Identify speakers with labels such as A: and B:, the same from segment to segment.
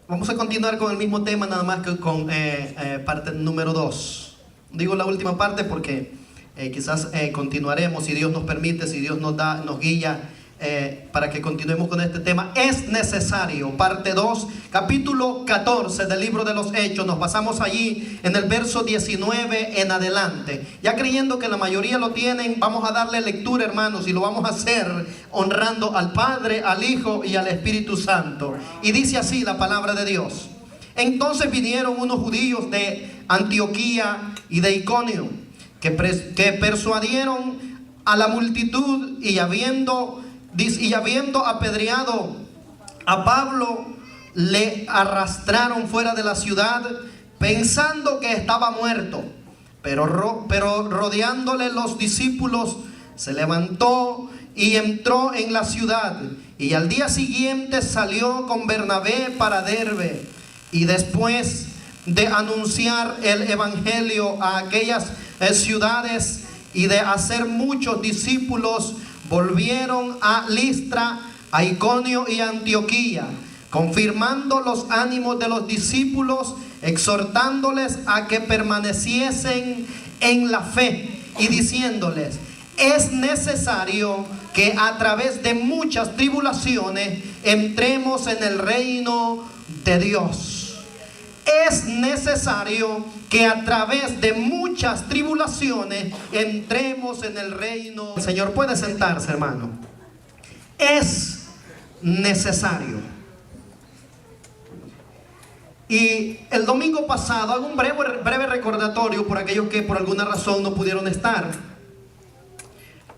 A: Vamos a continuar con el mismo tema, nada más que con parte número 2. Digo la última parte porque quizás continuaremos, si Dios nos permite, si Dios nos guía, para que continuemos con este tema. Es necesario, parte 2, capítulo 14 del libro de los Hechos. Nos basamos allí en el verso 19 en adelante. Ya creyendo que la mayoría lo tienen, vamos a darle lectura, hermanos, y lo vamos a hacer honrando al Padre, al Hijo y al Espíritu Santo. Y dice así la palabra de Dios: entonces vinieron unos judíos de Antioquía y de Iconio, que persuadieron a la multitud, y habiendo apedreado a Pablo, le arrastraron fuera de la ciudad, pensando que estaba muerto. Pero rodeándole los discípulos, se levantó y entró en la ciudad. Y al día siguiente salió con Bernabé para Derbe. Y después de anunciar el evangelio a aquellas ciudades y de hacer muchos discípulos, volvieron a Listra, a Iconio y a Antioquía, confirmando los ánimos de los discípulos, exhortándoles a que permaneciesen en la fe y diciéndoles: es necesario que a través de muchas tribulaciones entremos en el reino de Dios. Es necesario que a través de muchas tribulaciones entremos en el reino. El Señor puede sentarse, hermano. Es necesario. Y el domingo pasado hago un breve recordatorio por aquellos que por alguna razón no pudieron estar.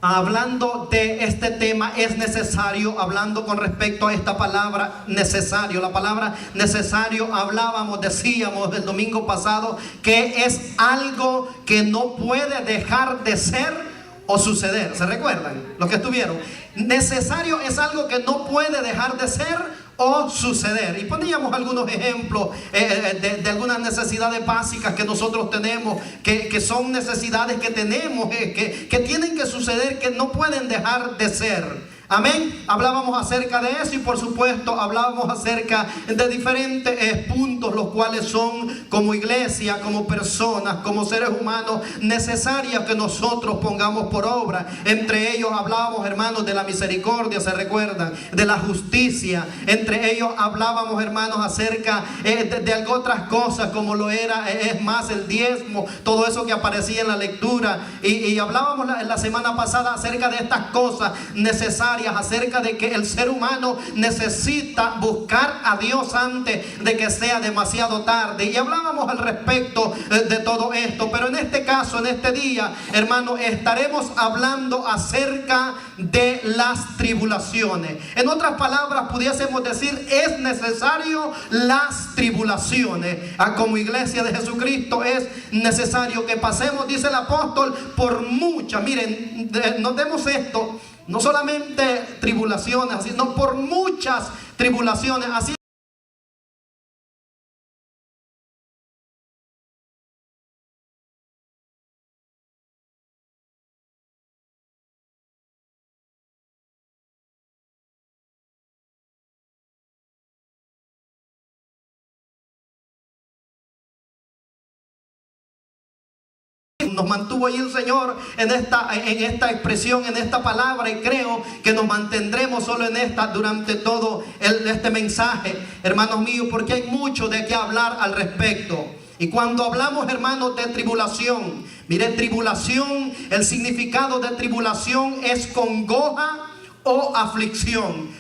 A: Hablando de este tema, es necesario, hablando con respecto a esta palabra necesario. La palabra necesario, decíamos el domingo pasado, que es algo que no puede dejar de ser o suceder. ¿Se recuerdan los que estuvieron? Necesario es algo que no puede dejar de ser o suceder. Y poníamos algunos ejemplos de algunas necesidades básicas que nosotros tenemos, que son necesidades que tenemos, que tienen que suceder, que no pueden dejar de ser. Amén. Hablábamos acerca de eso, y por supuesto hablábamos acerca de diferentes puntos, los cuales son como iglesia, como personas, como seres humanos, necesarias que nosotros pongamos por obra. Entre ellos hablábamos, hermanos, de la misericordia, ¿se recuerdan? De la justicia. Entre ellos hablábamos, hermanos, acerca de otras cosas, como lo era, es más, el diezmo, todo eso que aparecía en la lectura. Y hablábamos la semana pasada acerca de estas cosas necesarias, acerca de que el ser humano necesita buscar a Dios antes de que sea demasiado tarde. Y hablábamos al respecto de todo esto. Pero en este caso, en este día, hermano, estaremos hablando acerca de las tribulaciones. En otras palabras, pudiésemos decir, es necesario las tribulaciones. Como iglesia de Jesucristo es necesario que pasemos, dice el apóstol, por muchas. Miren, notemos esto. No solamente tribulaciones, sino por muchas tribulaciones. Así nos mantuvo ahí el Señor en esta expresión, en esta palabra, y creo que nos mantendremos solo en esta durante todo este mensaje, hermanos míos, porque hay mucho de qué hablar al respecto. Y cuando hablamos, hermanos, de tribulación, mire, tribulación, el significado de tribulación es congoja o aflicción.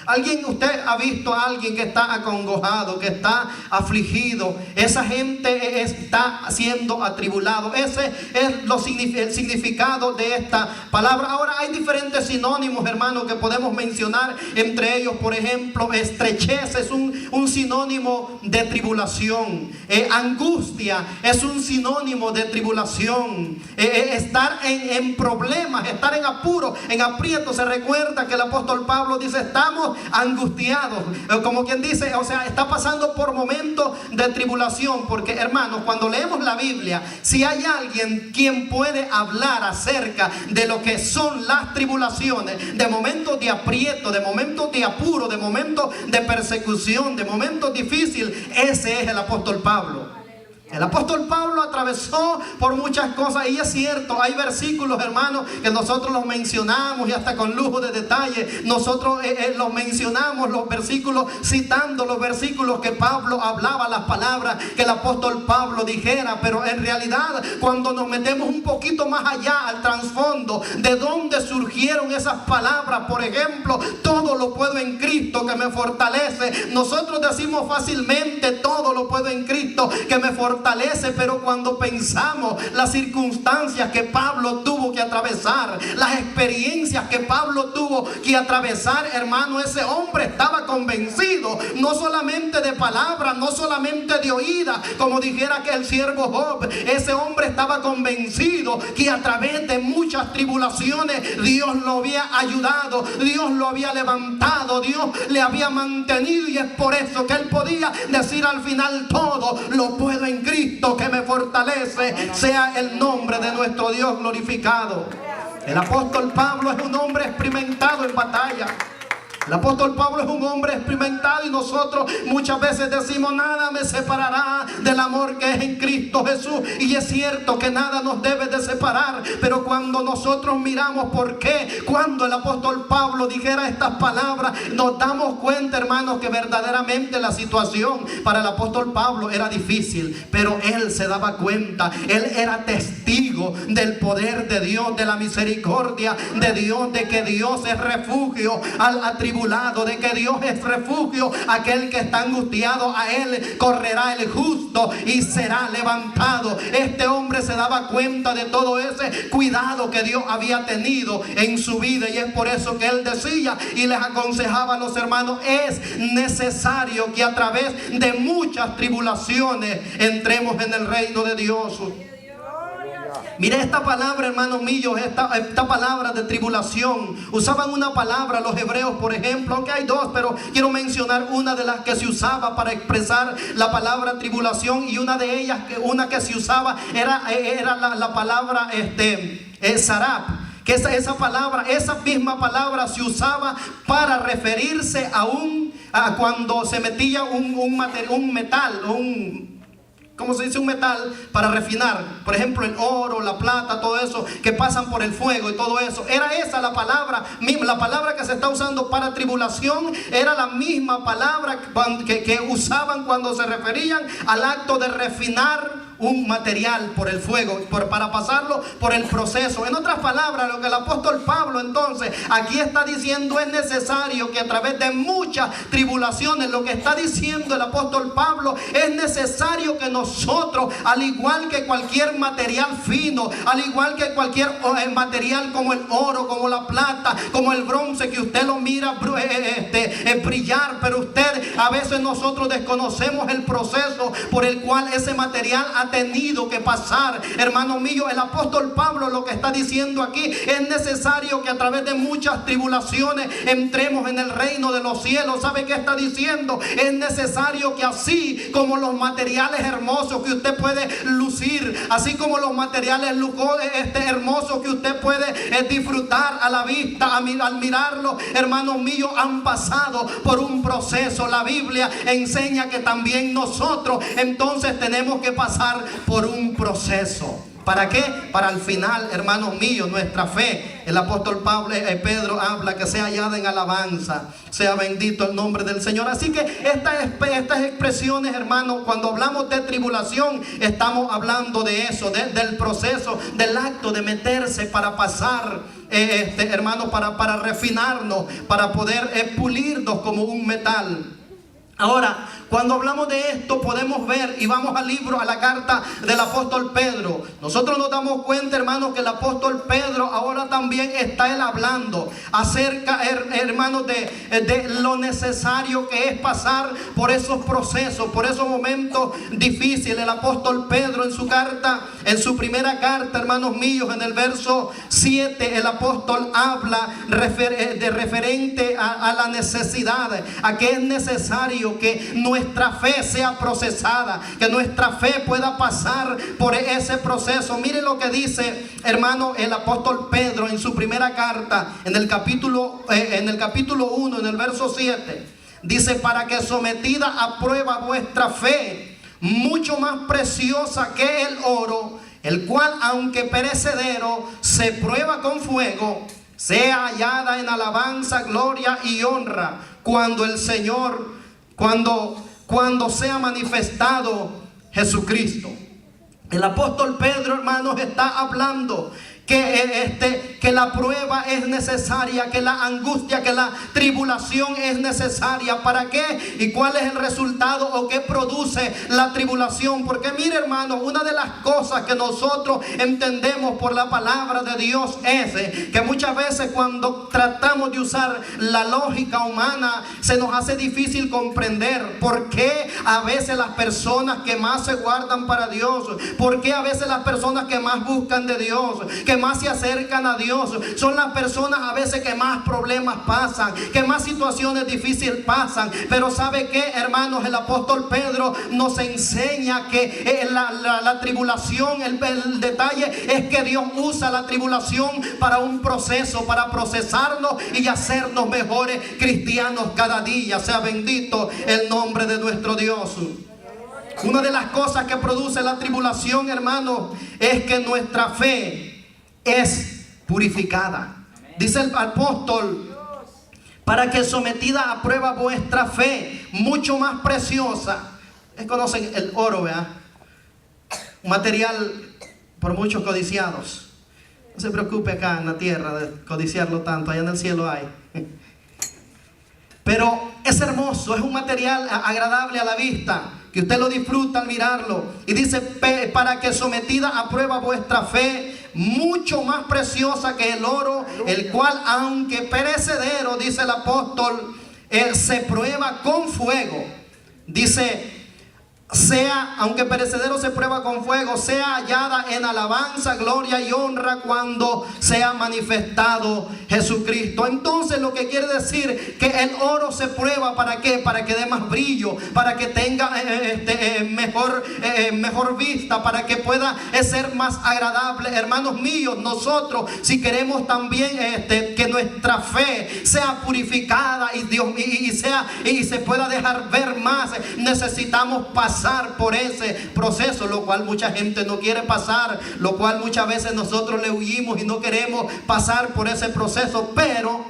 A: ¿Usted ha visto a alguien que está acongojado, que está afligido? Esa gente está siendo atribulado. Ese es el significado de esta palabra. Ahora hay diferentes sinónimos, hermanos, que podemos mencionar. Entre ellos, por ejemplo, estrechez es un sinónimo de tribulación. Angustia es un sinónimo de tribulación. Estar en problemas, estar en apuro, en aprieto. Se recuerda que el apóstol apóstol Pablo dice, estamos angustiados. Como quien dice, o sea, está pasando por momentos de tribulación. Porque, hermanos, cuando leemos la Biblia, si hay alguien quien puede hablar acerca de lo que son las tribulaciones, de momentos de aprieto, de momentos de apuro, de momentos de persecución, de momentos difíciles, ese es el apóstol Pablo. El apóstol Pablo atravesó por muchas cosas, y es cierto, hay versículos, hermanos, que nosotros los mencionamos y hasta con lujo de detalle nosotros los mencionamos, los versículos, citando los versículos que Pablo hablaba, las palabras que el apóstol Pablo dijera. Pero en realidad, cuando nos metemos un poquito más allá al trasfondo de dónde surgieron esas palabras, por ejemplo, todo lo puedo en Cristo que me fortalece. Nosotros decimos fácilmente, todo lo puedo en Cristo que me fortalece, pero cuando pensamos las circunstancias que Pablo tuvo que atravesar, las experiencias que Pablo tuvo que atravesar, hermano, ese hombre estaba convencido, no solamente de palabras, no solamente de oídas, como dijera que el siervo Job. Ese hombre estaba convencido que a través de muchas tribulaciones Dios lo había ayudado, Dios lo había levantado, Dios le había mantenido, y es por eso que él podía decir al final, todo lo puedo en Cristo que me fortalece. Sea el nombre de nuestro Dios glorificado. El apóstol Pablo es un hombre experimentado en batalla. El apóstol Pablo es un hombre experimentado, y nosotros muchas veces decimos, nada me separará del amor que es en Cristo Jesús. Y es cierto que nada nos debe de separar, pero cuando nosotros miramos por qué, cuando el apóstol Pablo dijera estas palabras, nos damos cuenta, hermanos, que verdaderamente la situación para el apóstol Pablo era difícil, pero él se daba cuenta, él era testigo del poder de Dios, de la misericordia de Dios, de que Dios es refugio al atribulado, de que Dios es refugio aquel que está angustiado. A él correrá el justo y será levantado. Este hombre se daba cuenta de todo ese cuidado que Dios había tenido en su vida, y es por eso que él decía y les aconsejaba a los hermanos, es necesario que a través de muchas tribulaciones entremos en el reino de Dios. Mire esta palabra, hermanos míos, esta palabra de tribulación. Usaban una palabra los hebreos, por ejemplo, aunque hay dos, pero quiero mencionar una de las que se usaba para expresar la palabra tribulación, y una de ellas, una que se usaba era la palabra sarap. Que esa palabra, esa misma palabra se usaba para referirse a cuando se metía un metal, ¿cómo se dice? Un metal para refinar. Por ejemplo, el oro, la plata, todo eso que pasan por el fuego y todo eso. Era esa la palabra que se está usando para tribulación. Era la misma palabra que usaban cuando se referían al acto de refinar un material por el fuego, para pasarlo por el proceso. En otras palabras, lo que el apóstol Pablo entonces aquí está diciendo, es necesario que a través de muchas tribulaciones, lo que está diciendo el apóstol Pablo, es necesario que nosotros, al igual que cualquier material fino, al igual que cualquier material como el oro, como la plata, como el bronce, que usted lo mira brillar, pero usted, a veces nosotros desconocemos el proceso por el cual ese material ha tenido que pasar. Hermano mío, el apóstol Pablo lo que está diciendo aquí, es necesario que a través de muchas tribulaciones entremos en el reino de los cielos. ¿Sabe qué está diciendo? Es necesario que así como los materiales hermosos que usted puede lucir, así como los materiales hermosos que usted puede disfrutar a la vista, al mirarlo, hermanos míos, han pasado por un proceso. La Biblia enseña que también nosotros entonces tenemos que pasar por un proceso. ¿Para qué? Para al final, hermanos míos, nuestra fe, el apóstol Pedro habla que sea hallada en alabanza. Sea bendito el nombre del Señor. Así que estas expresiones, hermanos, cuando hablamos de tribulación, estamos hablando de eso, del proceso, del acto de meterse para pasar, hermanos, para refinarnos, para poder pulirnos como un metal. Ahora, cuando hablamos de esto podemos ver y vamos al libro, a la carta del apóstol Pedro. Nosotros nos damos cuenta, hermanos, que el apóstol Pedro ahora también está él hablando acerca, hermanos, de lo necesario que es pasar por esos procesos, por esos momentos difíciles. El apóstol Pedro en su carta, en su primera carta, hermanos míos, en el verso 7, el apóstol habla referente a la necesidad, a que es necesario que nuestra fe sea procesada, que nuestra fe pueda pasar por ese proceso. Miren lo que dice, hermano, el apóstol Pedro en su primera carta, en el capítulo 1, en el verso 7. Dice: para que sometida a prueba vuestra fe, mucho más preciosa que el oro, el cual aunque perecedero se prueba con fuego, sea hallada en alabanza, gloria y honra cuando el Señor, cuando sea manifestado Jesucristo. El apóstol Pedro, hermanos, está hablando que la prueba es necesaria, que la angustia, que la tribulación es necesaria. ¿Para qué? ¿Y cuál es el resultado o qué produce la tribulación? Porque mire, hermano, una de las cosas que nosotros entendemos por la palabra de Dios es que muchas veces cuando tratamos de usar la lógica humana se nos hace difícil comprender por qué a veces las personas que más se guardan para Dios, por qué a veces las personas que más buscan de Dios, que más se acercan a Dios, son las personas a veces que más problemas pasan, que más situaciones difíciles pasan. Pero ¿sabe qué, hermanos? El apóstol Pedro nos enseña que la tribulación, el detalle es que Dios usa la tribulación para un proceso, para procesarnos y hacernos mejores cristianos cada día. Sea bendito el nombre de nuestro Dios. Una de las cosas que produce la tribulación, hermanos, es que nuestra fe es purificada. Dice el apóstol: para que sometida a prueba vuestra fe, mucho más preciosa. Ustedes conocen el oro, ¿verdad? Un material por muchos codiciados. No se preocupe acá en la tierra de codiciarlo tanto, allá en el cielo hay. Pero es hermoso, es un material agradable a la vista, que usted lo disfruta al mirarlo. Y dice: para que sometida a prueba vuestra fe, mucho más preciosa que el oro, el cual aunque perecedero, dice el apóstol, se prueba con fuego. Dice: aunque perecedero se prueba con fuego, sea hallada en alabanza, gloria y honra cuando sea manifestado Jesucristo. Entonces lo que quiere decir que el oro se prueba, ¿para qué? Para que dé más brillo, para que tenga mejor vista, para que pueda ser más agradable. Hermanos míos, nosotros si queremos también que nuestra fe sea purificada y se pueda dejar ver más, necesitamos pasar por ese proceso, lo cual mucha gente no quiere pasar, lo cual muchas veces nosotros le huimos y no queremos pasar por ese proceso. Pero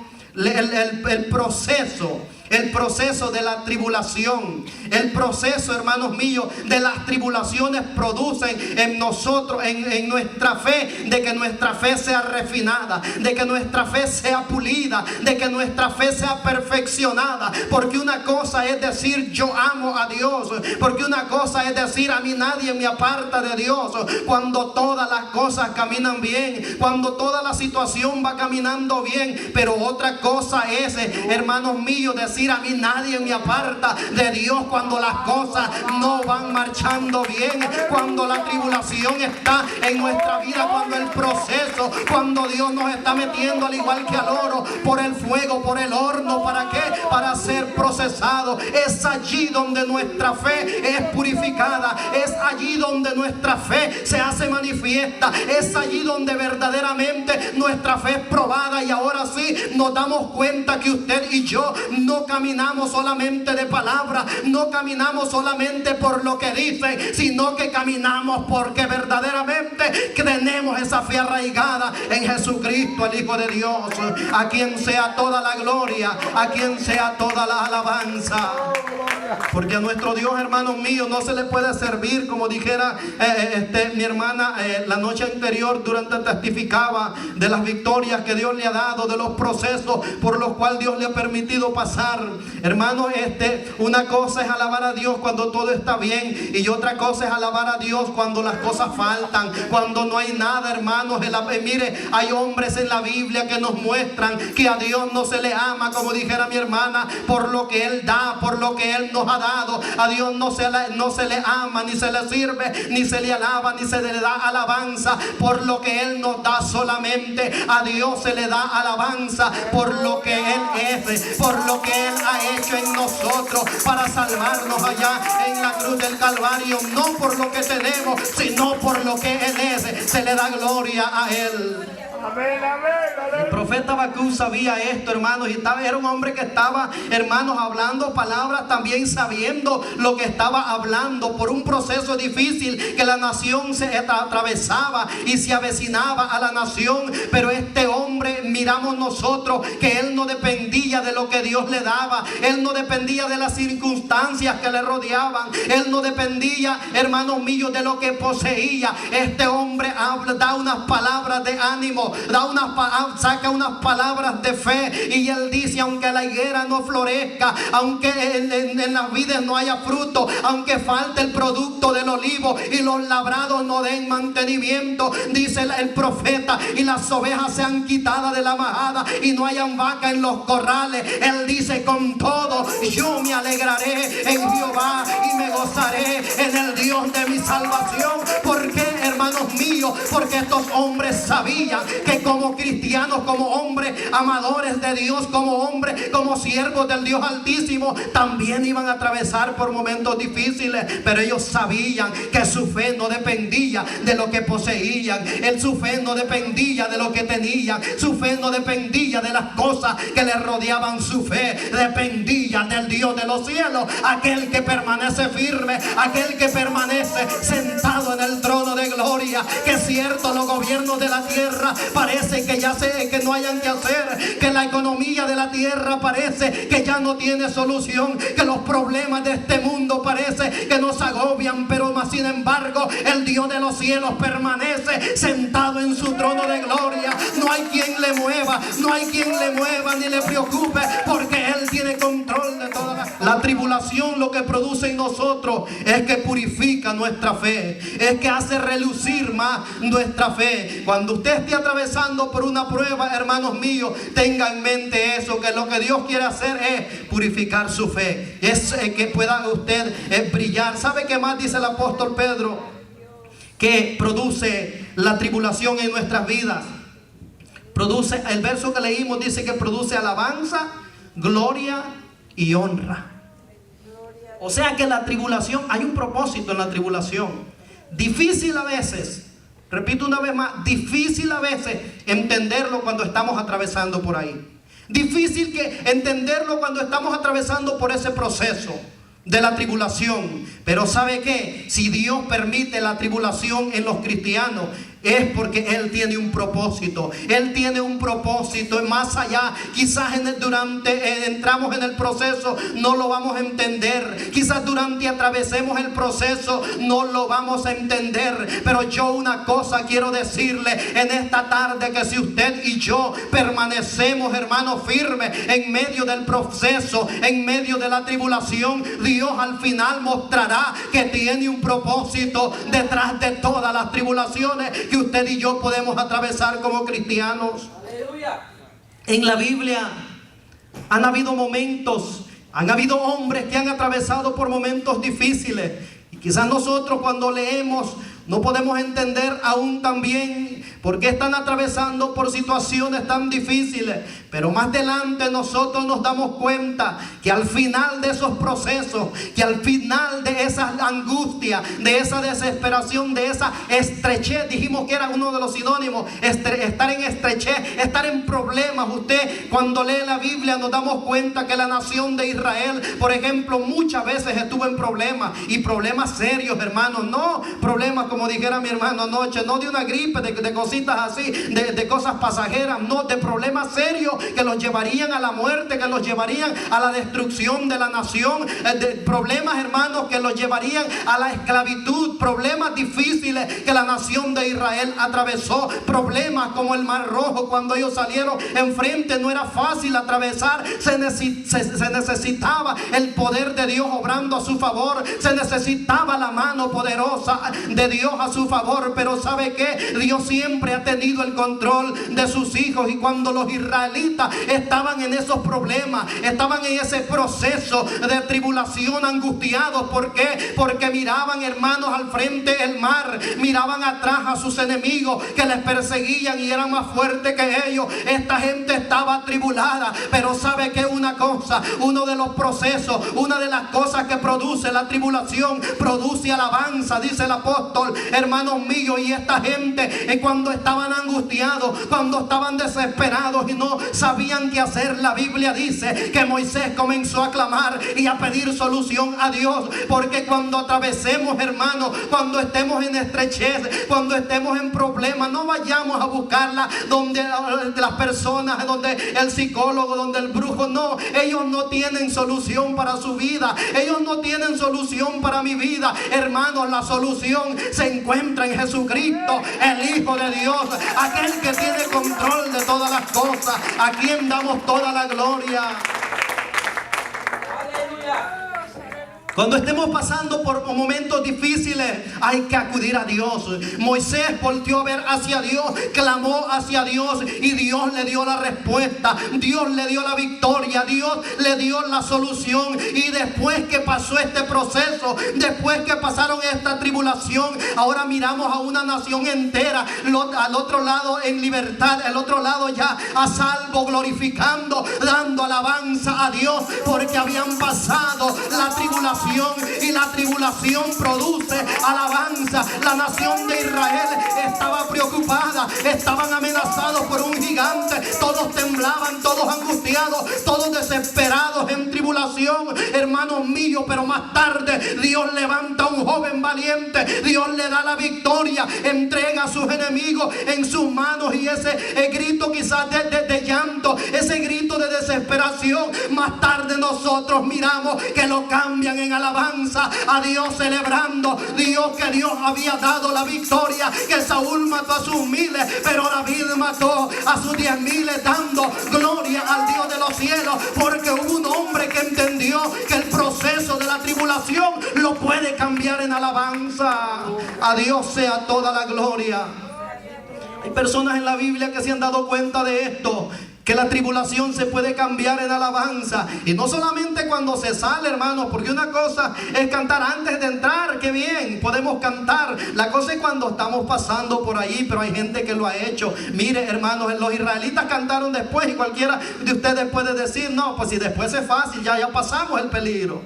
A: el proceso de la tribulación, el proceso, hermanos míos, de las tribulaciones producen en nosotros, en nuestra fe, de que nuestra fe sea refinada, de que nuestra fe sea pulida, de que nuestra fe sea perfeccionada. Porque una cosa es decir yo amo a Dios, porque una cosa es decir a mí nadie me aparta de Dios, cuando todas las cosas caminan bien, cuando toda la situación va caminando bien. Pero otra cosa es, hermanos míos, decir a mí nadie me aparta de Dios cuando las cosas no van marchando bien, cuando la tribulación está en nuestra vida, cuando el proceso, cuando Dios nos está metiendo al igual que al oro por el fuego, por el horno. ¿Para qué? Para ser procesado. Es allí donde nuestra fe es purificada, es allí donde nuestra fe se hace manifiesta, es allí donde verdaderamente nuestra fe es probada. Y ahora sí nos damos cuenta que usted y yo no caminamos solamente de palabra, no caminamos solamente por lo que dice, sino que caminamos porque verdaderamente tenemos esa fe arraigada en Jesucristo, el Hijo de Dios, a quien sea toda la gloria, a quien sea toda la alabanza. Porque a nuestro Dios, hermanos míos, no se le puede servir, como dijera mi hermana la noche anterior, durante testificaba de las victorias que Dios le ha dado, de los procesos por los cuales Dios le ha permitido pasar. alabar. Hermano, una cosa es alabar a Dios cuando todo está bien, y otra cosa es alabar a Dios cuando las cosas faltan, cuando no hay nada, hermanos. Mire, hay hombres en la Biblia que nos muestran que a Dios no se le ama, como dijera mi hermana, por lo que Él da, por lo que Él nos ha dado. A Dios no se le ama, ni se le sirve, ni se le alaba, ni se le da alabanza por lo que Él nos da solamente. A Dios se le da alabanza por lo que Él es, por lo que Él ha hecho en nosotros para salvarnos allá en la cruz del Calvario. No por lo que tenemos, sino por lo que Él es. Se le da gloria a Él.
B: Amén, amén.
A: El profeta Habacuc sabía esto, hermanos, y era un hombre que estaba, hermanos, hablando palabras, también sabiendo lo que estaba hablando, por un proceso difícil que la nación se atravesaba y se avecinaba a la nación. Pero este hombre, miramos nosotros que él no dependía de lo que Dios le daba, él no dependía de las circunstancias que le rodeaban, él no dependía, hermanos míos, de lo que poseía. Este hombre da unas palabras de ánimo, saca unas palabras de fe, y él dice: aunque la higuera no florezca, aunque en las vides no haya fruto, aunque falte el producto del olivo y los labrados no den mantenimiento, dice el profeta, y las ovejas sean quitadas de la majada y no hayan vaca en los corrales, él dice: con todo yo me alegraré en Jehová y me gozaré en el Dios de mi salvación. ¿Por qué, hermanos míos? Porque estos hombres sabían que como cristianos, como hombres amadores de Dios, como hombres, como siervos del Dios Altísimo, también iban a atravesar por momentos difíciles. Pero ellos sabían que su fe no dependía de lo que poseían, su fe no dependía de lo que tenían, su fe no dependía de las cosas que le rodeaban. Su fe dependía del Dios de los cielos, aquel que permanece firme, aquel que permanece sentado en el trono de gloria. Que es cierto, los gobiernos de la tierra parece que ya que no hayan que hacer, que la economía de la tierra parece que ya no tiene solución, que los problemas de este mundo parece que nos agobian, pero más sin embargo el Dios de los cielos permanece sentado en su trono de gloria. No hay quien le mueva, no hay quien le mueva ni le preocupe, porque Él tiene control de toda la tribulación. Lo que produce en nosotros es que purifica nuestra fe, es que hace relucir más nuestra fe. Cuando usted esté atravesando por una prueba, hermanos míos, tenga en mente eso, que lo que Dios quiere hacer es purificar su fe, es que pueda usted brillar. ¿Sabe qué más dice el apóstol Pedro? Que produce la tribulación en nuestras vidas. Produce, el verso que leímos dice que produce alabanza, gloria y honra. O sea que la tribulación, hay un propósito en la tribulación. Difícil a veces, repito una vez más, difícil a veces entenderlo cuando estamos atravesando por ahí. Difícil que entenderlo cuando estamos atravesando por ese proceso de la tribulación. Pero ¿sabe qué? Si Dios permite la tribulación en los cristianos, es porque Él tiene un propósito. Él tiene un propósito más allá. Quizás entramos en el proceso, no lo vamos a entender. Quizás durante atravesemos el proceso, no lo vamos a entender. Pero yo una cosa quiero decirle en esta tarde, que si usted y yo permanecemos, hermanos, firmes en medio del proceso, en medio de la tribulación, Dios al final mostrará que tiene un propósito detrás de todas las tribulaciones que usted y yo podemos atravesar como cristianos.
B: Aleluya.
A: En la Biblia han habido momentos, han habido hombres que han atravesado por momentos difíciles, y quizás nosotros cuando leemos no podemos entender aún también por qué están atravesando por situaciones tan difíciles. Pero más adelante nosotros nos damos cuenta que al final de esos procesos, que al final de esa angustia, de esa desesperación, de esa estrechez, dijimos que era uno de los sinónimos, estar en estrechez, estar en problemas. Usted cuando lee la Biblia nos damos cuenta que la nación de Israel, por ejemplo, muchas veces estuvo en problemas, y problemas serios, hermanos. No problemas como dijera mi hermano anoche, no de una gripe, de cositas así, de cosas pasajeras, no, de problemas serios que los llevarían a la muerte, que los llevarían a la destrucción de la nación, de problemas, hermanos, que los llevarían a la esclavitud, problemas difíciles que la nación de Israel atravesó, problemas como el Mar Rojo. Cuando ellos salieron enfrente no era fácil atravesar, se necesitaba el poder de Dios obrando a su favor, se necesitaba la mano poderosa de Dios a su favor. Pero ¿sabe qué? Dios siempre ha tenido el control de sus hijos, y cuando los israelitas estaban en esos problemas, estaban en ese proceso de tribulación, angustiados. ¿Por qué? Porque miraban, hermanos, al frente el mar, miraban atrás a sus enemigos que les perseguían y eran más fuertes que ellos. Esta gente estaba atribulada, pero ¿sabe qué? Una cosa, uno de los procesos, una de las cosas que produce la tribulación, produce alabanza, dice el apóstol, hermanos míos. Y esta gente, cuando estaban angustiados, cuando estaban desesperados y no sabían qué hacer, la Biblia dice que Moisés comenzó a clamar y a pedir solución a Dios. Porque cuando atravesemos, hermanos, cuando estemos en estrechez, cuando estemos en problemas, no vayamos a buscarla donde las personas, donde el psicólogo, donde el brujo. No, ellos no tienen solución para su vida, ellos no tienen solución para mi vida. Hermanos, la solución se encuentra en Jesucristo, el Hijo de Dios, aquel que tiene control de todas las cosas, a quien damos toda la gloria. Cuando estemos pasando por momentos difíciles, hay que acudir a Dios. Moisés volteó a ver hacia Dios, clamó hacia Dios, y Dios le dio la respuesta, Dios le dio la victoria, Dios le dio la solución. Y después que pasó este proceso, después que pasaron esta tribulación, ahora miramos a una nación entera al otro lado en libertad, el otro lado ya a salvo, glorificando, dando alabanza a Dios, porque habían pasado la tribulación. Y la tribulación produce alabanza. La nación de Israel estaba preocupada, estaban amenazados por un gigante, todos temblaban, todos angustiados, todos desesperados en tribulación, hermanos míos. Pero más tarde Dios levanta a un joven valiente, Dios le da la victoria, entrega a sus enemigos en sus manos, y ese grito quizás de llanto, ese grito de desesperación, más tarde nosotros miramos que lo cambian en alabanza a Dios, celebrando que Dios había dado la victoria, que Saúl mató a sus miles, pero David mató a sus 10,000, dando gloria al Dios de los cielos, porque hubo un hombre que entendió que el proceso de la tribulación lo puede cambiar en alabanza. A Dios sea toda la gloria. Hay personas en la Biblia que se han dado cuenta de esto, que la tribulación se puede cambiar en alabanza. Y no solamente cuando se sale, hermanos, porque una cosa es cantar antes de entrar, que bien, podemos cantar. La cosa es cuando estamos pasando por ahí, pero hay gente que lo ha hecho. Mire, hermanos, los israelitas cantaron después, y cualquiera de ustedes puede decir, no, pues si después es fácil, ya pasamos el peligro.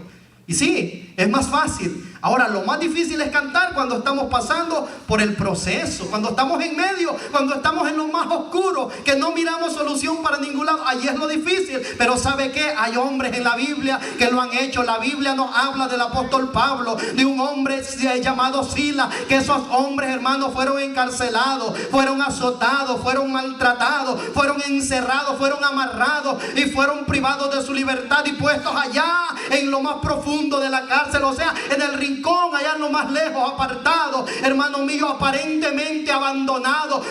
A: Y sí, es más fácil. Ahora, lo más difícil es cantar cuando estamos pasando por el proceso, cuando estamos en medio, cuando estamos en lo más oscuro, que no miramos solución para ningún lado. Allí es lo difícil. Pero ¿sabe qué? Hay hombres en la Biblia que lo han hecho. La Biblia nos habla del apóstol Pablo, de un hombre llamado Silas, que esos hombres, hermanos, fueron encarcelados, fueron azotados, fueron maltratados, fueron encerrados, fueron amarrados y fueron privados de su libertad y puestos allá en lo más profundo de la cárcel, o sea, en el rincón, allá en lo más lejos, apartados, hermanos míos, aparentemente abandonados,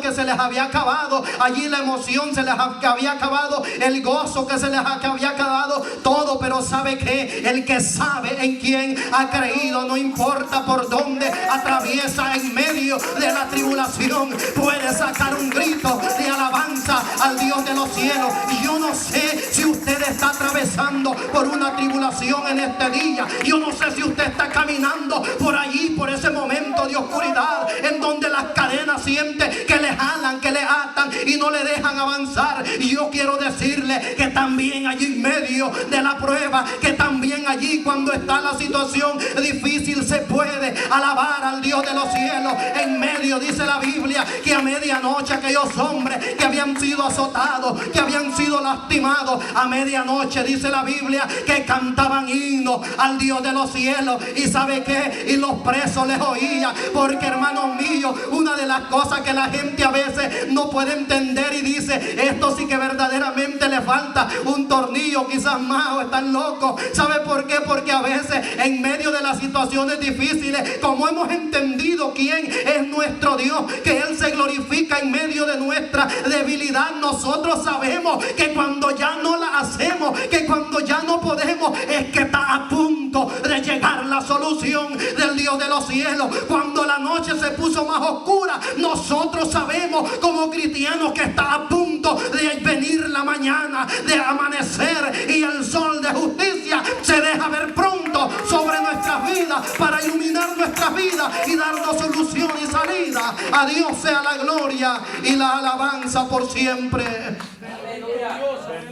A: que se les había acabado allí la emoción, se les había acabado el gozo, que se les había acabado todo. Pero ¿sabe qué? El que sabe en quién ha creído, no importa por dónde atraviesa en medio de la tribulación, puede sacar un grito de alabanza al Dios de los cielos. Y yo no sé si usted está atravesando por una tribulación en este día, yo no sé si usted está caminando por allí, por ese momento de oscuridad en donde las cadenas siente que le jalan, que le atan y no le dejan avanzar. Y yo quiero decirle que también allí en medio de la prueba, que también allí cuando está la situación difícil, difícil se puede alabar al Dios de los cielos. En medio, dice la Biblia, que a medianoche aquellos hombres que habían sido azotados, que habían sido lastimados, a medianoche dice la Biblia que cantaban himnos al Dios de los cielos. ¿Y sabe qué? Y los presos les oían. Porque, hermanos míos, una de las cosas que la gente a veces no puede entender y dice, esto sí que verdaderamente le falta un tornillo quizás más, o están locos. ¿Sabe por qué? Porque a veces en medio de las situaciones difíciles, como hemos entendido quién es nuestro Dios, que Él se glorifica en medio de nuestra debilidad, nosotros sabemos que cuando ya no la hacemos, que cuando ya no podemos, es que está a punto de llegar la solución del Dios de los cielos. Cuando la noche se puso más oscura, nosotros sabemos como cristianos que está a punto de venir la mañana, de amanecer, y el sol de justicia se deja ver pronto sobre nuestras vidas para iluminar nuestras vidas y darnos solución y salida. A Dios sea la gloria y la alabanza por siempre.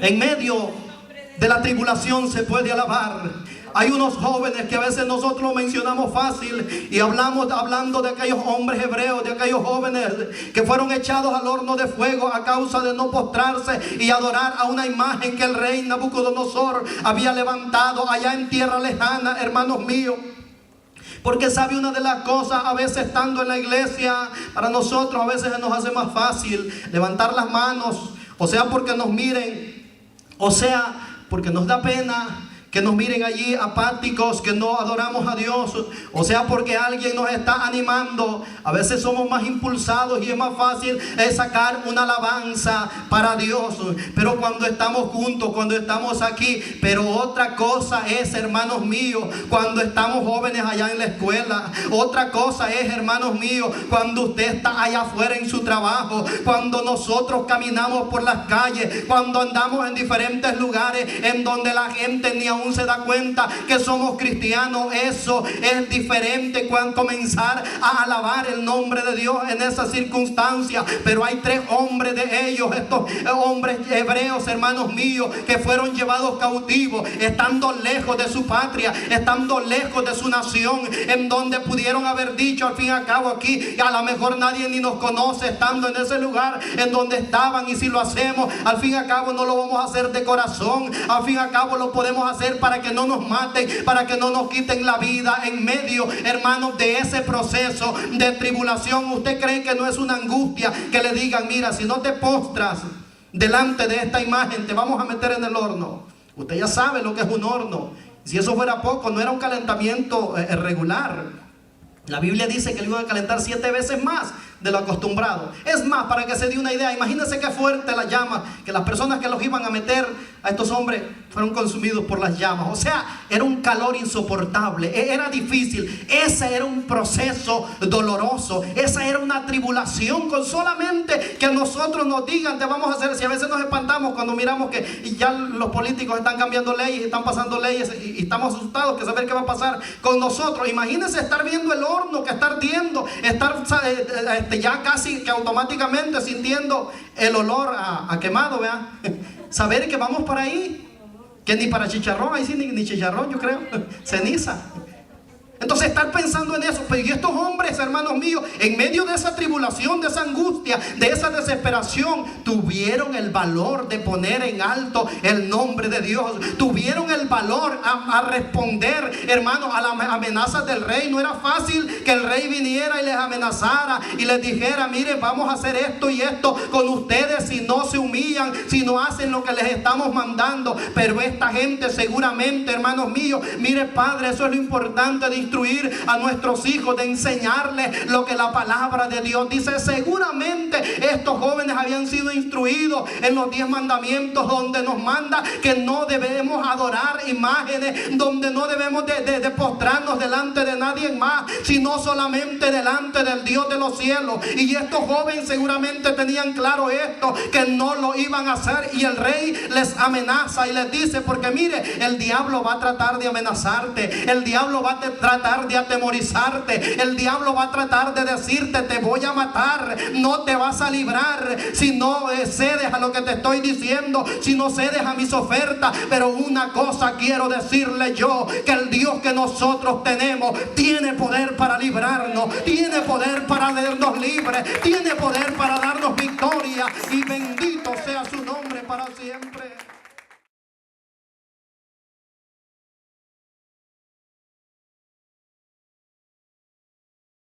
A: En medio de la tribulación se puede alabar. Hay unos jóvenes que a veces nosotros lo mencionamos fácil y hablando de aquellos hombres hebreos, de aquellos jóvenes que fueron echados al horno de fuego a causa de no postrarse y adorar a una imagen que el rey Nabucodonosor había levantado allá en tierra lejana, hermanos míos. Porque sabe, una de las cosas, a veces estando en la iglesia, para nosotros a veces se nos hace más fácil levantar las manos, o sea porque nos miren, o sea porque nos da pena que nos miren allí apáticos, que no adoramos a Dios, o sea porque alguien nos está animando. A veces somos más impulsados y es más fácil sacar una alabanza para Dios. Pero cuando estamos juntos, cuando estamos aquí, pero otra cosa es, hermanos míos, cuando estamos jóvenes allá en la escuela. Otra cosa es, hermanos míos, cuando usted está allá afuera en su trabajo, cuando nosotros caminamos por las calles, cuando andamos en diferentes lugares en donde la gente ni aún se da cuenta que somos cristianos. Eso es diferente cuando comenzar a alabar el nombre de Dios en esa circunstancia. Pero hay tres hombres de ellos, estos hombres hebreos, hermanos míos, que fueron llevados cautivos, estando lejos de su patria, estando lejos de su nación, en donde pudieron haber dicho al fin y al cabo aquí, a lo mejor nadie ni nos conoce estando en ese lugar en donde estaban, y si lo hacemos, al fin y al cabo no lo vamos a hacer de corazón, al fin y al cabo lo podemos hacer para que no nos maten, para que no nos quiten la vida. En medio, hermanos, de ese proceso de tribulación, ¿usted cree que no es una angustia que le digan, mira, si no te postras delante de esta imagen, te vamos a meter en el horno? Usted ya sabe lo que es un horno. Si eso fuera poco, no era un calentamiento regular. La Biblia dice que le iban a calentar 7 veces más de lo acostumbrado. Es más, para que se dé una idea, imagínense qué fuerte la llama, que las personas que los iban a meter a estos hombres fueron consumidos por las llamas. O sea, era un calor insoportable, era difícil. Ese era un proceso doloroso, esa era una tribulación. Con solamente que nosotros nos digan, te vamos a hacer, si a veces nos espantamos cuando miramos que ya los políticos están cambiando leyes, están pasando leyes y estamos asustados que saber qué va a pasar con nosotros. Imagínense estar viendo el horno que está ardiendo, estar ya casi que automáticamente sintiendo el olor a quemado, ¿verdad? Saber que vamos para ahí, que ni para chicharrón, ahí sí ni chicharrón, yo creo, ceniza. Entonces estar pensando en eso. Pues, y estos hombres, hermanos míos, en medio de esa tribulación, de esa angustia, de esa desesperación, tuvieron el valor de poner en alto el nombre de Dios. Tuvieron el valor a responder, hermanos, a las amenazas del rey. No era fácil que el rey viniera y les amenazara y les dijera, miren, vamos a hacer esto y esto con ustedes si no se humillan, si no hacen lo que les estamos mandando. Pero esta gente seguramente, hermanos míos, mire, Padre, eso es lo importante de instruir a nuestros hijos, de enseñarles lo que la palabra de Dios dice. Seguramente estos jóvenes habían sido instruidos en los 10 mandamientos, donde nos manda que no debemos adorar imágenes, donde no debemos de postrarnos delante de nadie más, sino solamente delante del Dios de los cielos. Y estos jóvenes seguramente tenían claro esto, que no lo iban a hacer, y el rey les amenaza y les dice, porque mire, el diablo va a tratar de amenazarte, el diablo va a tratar tratar de atemorizarte. El diablo va a tratar de decirte: te voy a matar, no te vas a librar si no cedes a lo que te estoy diciendo, si no cedes a mis ofertas. Pero una cosa quiero decirle yo, que el Dios que nosotros tenemos tiene poder para librarnos, tiene poder para darnos libres, tiene poder para darnos victoria. Y